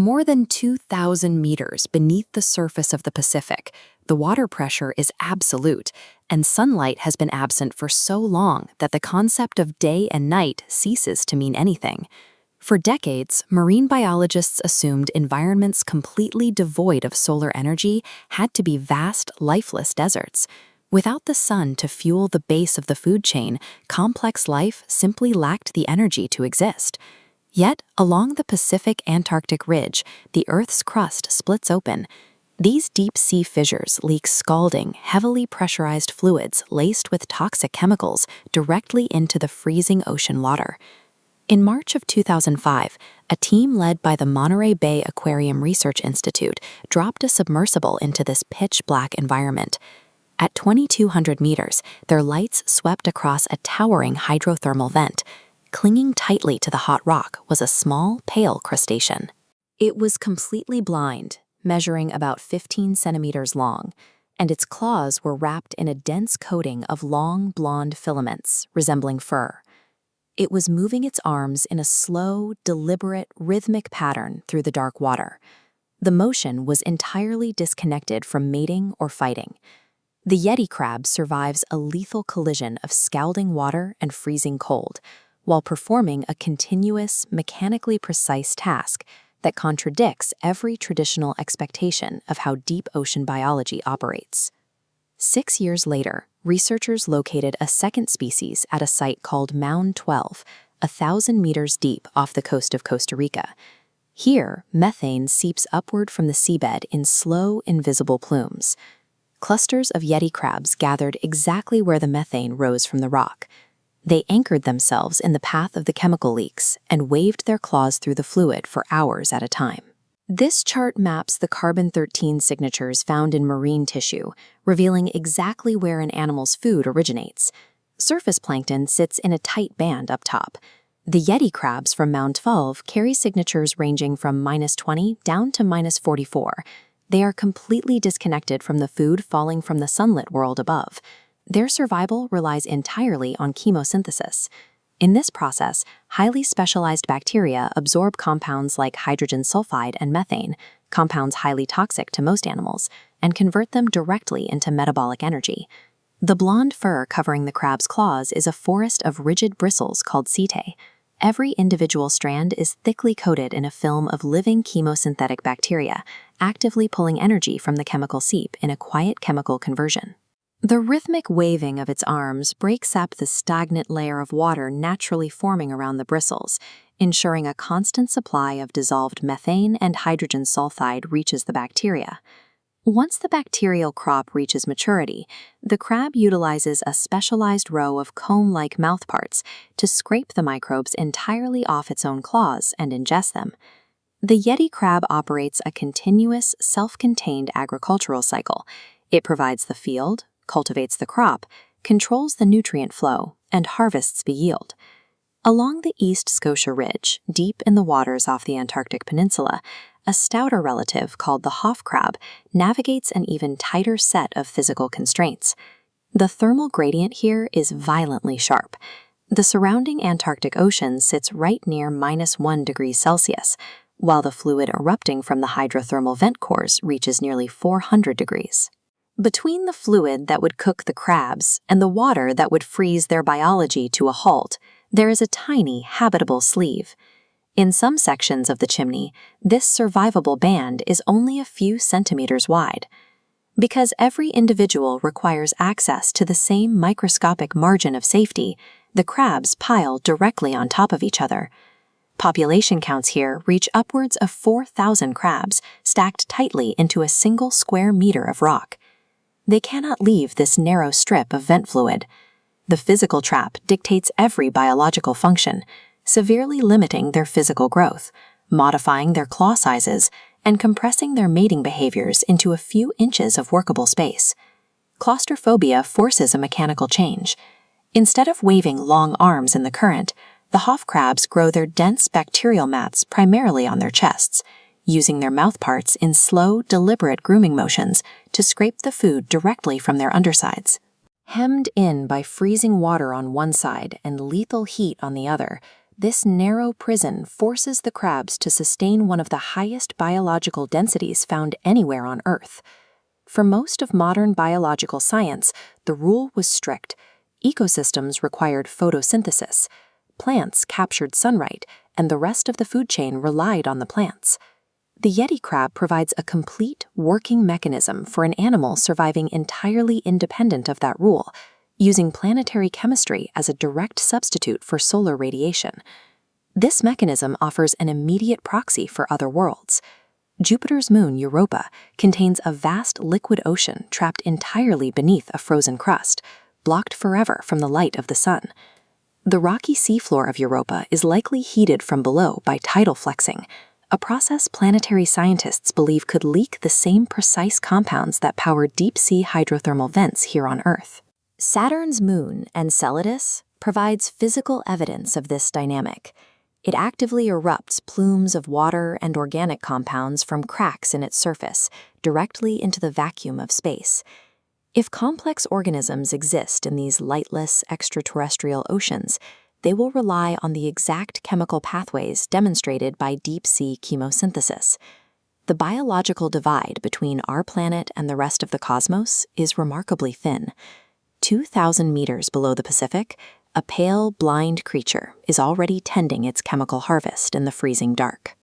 More than 2,000 meters beneath the surface of the Pacific, the water pressure is absolute, and sunlight has been absent for so long that the concept of day and night ceases to mean anything. For decades, marine biologists assumed environments completely devoid of solar energy had to be vast, lifeless deserts. Without the sun to fuel the base of the food chain, complex life simply lacked the energy to exist. Yet, along the Pacific-Antarctic Ridge, the Earth's crust splits open. These deep-sea fissures leak scalding, heavily pressurized fluids laced with toxic chemicals directly into the freezing ocean water. In March of 2005, a team led by the Monterey Bay Aquarium Research Institute dropped a submersible into this pitch-black environment. At 2,200 meters, their lights swept across a towering hydrothermal vent. Clinging tightly to the hot rock was a small, pale crustacean. It was completely blind, measuring about 15 centimeters long, and its claws were wrapped in a dense coating of long, blonde filaments resembling fur. It was moving its arms in a slow, deliberate, rhythmic pattern through the dark water. The motion was entirely disconnected from mating or fighting. The yeti crab survives a lethal collision of scalding water and freezing cold, while performing a continuous, mechanically precise task that contradicts every traditional expectation of how deep ocean biology operates. 6 years later, researchers located a second species at a site called Mound 12, 1,000 meters deep off the coast of Costa Rica. Here, methane seeps upward from the seabed in slow, invisible plumes. Clusters of yeti crabs gathered exactly where the methane rose from the rock. They anchored themselves in the path of the chemical leaks and waved their claws through the fluid for hours at a time. This chart maps the carbon-13 signatures found in marine tissue, revealing exactly where an animal's food originates. Surface plankton sits in a tight band up top. The yeti crabs from Mound 12 carry signatures ranging from -20 down to -44. They are completely disconnected from the food falling from the sunlit world above. Their survival relies entirely on chemosynthesis. In this process, highly specialized bacteria absorb compounds like hydrogen sulfide and methane, compounds highly toxic to most animals, and convert them directly into metabolic energy. The blonde fur covering the crab's claws is a forest of rigid bristles called setae. Every individual strand is thickly coated in a film of living chemosynthetic bacteria, actively pulling energy from the chemical seep in a quiet chemical conversion. The rhythmic waving of its arms breaks up the stagnant layer of water naturally forming around the bristles, ensuring a constant supply of dissolved methane and hydrogen sulfide reaches the bacteria. Once the bacterial crop reaches maturity, the crab utilizes a specialized row of comb-like mouthparts to scrape the microbes entirely off its own claws and ingest them. The yeti crab operates a continuous, self-contained agricultural cycle. It provides the field, cultivates the crop, controls the nutrient flow, and harvests the yield. Along the East Scotia Ridge, deep in the waters off the Antarctic Peninsula, a stouter relative called the hoff crab navigates an even tighter set of physical constraints. The thermal gradient here is violently sharp. The surrounding Antarctic Ocean sits right near -1 degrees Celsius, while the fluid erupting from the hydrothermal vent cores reaches nearly 400 degrees. Between the fluid that would cook the crabs and the water that would freeze their biology to a halt, there is a tiny, habitable sleeve. In some sections of the chimney, this survivable band is only a few centimeters wide. Because every individual requires access to the same microscopic margin of safety, the crabs pile directly on top of each other. Population counts here reach upwards of 4,000 crabs stacked tightly into a single square meter of rock. They cannot leave this narrow strip of vent fluid. The physical trap dictates every biological function, severely limiting their physical growth, modifying their claw sizes, and compressing their mating behaviors into a few inches of workable space. Claustrophobia forces a mechanical change. Instead of waving long arms in the current, the hoff crabs grow their dense bacterial mats primarily on their chests, using their mouthparts in slow, deliberate grooming motions to scrape the food directly from their undersides. Hemmed in by freezing water on one side and lethal heat on the other, This narrow prison forces the crabs to sustain one of the highest biological densities found anywhere on Earth. For most of modern biological science, the rule was strict. Ecosystems required photosynthesis. Plants captured sunlight, and the rest of the food chain relied on the plants. The yeti crab provides a complete working mechanism for an animal surviving entirely independent of that rule, using planetary chemistry as a direct substitute for solar radiation. This mechanism offers an immediate proxy for other worlds. Jupiter's moon, Europa, contains a vast liquid ocean trapped entirely beneath a frozen crust, blocked forever from the light of the sun. The rocky seafloor of Europa is likely heated from below by tidal flexing, a process planetary scientists believe could leak the same precise compounds that power deep-sea hydrothermal vents here on Earth. Saturn's moon, Enceladus, provides physical evidence of this dynamic. It actively erupts plumes of water and organic compounds from cracks in its surface, directly into the vacuum of space. If complex organisms exist in these lightless extraterrestrial oceans, they will rely on the exact chemical pathways demonstrated by deep-sea chemosynthesis. The biological divide between our planet and the rest of the cosmos is remarkably thin. 2,000 meters below the Pacific, a pale, blind creature is already tending its chemical harvest in the freezing dark.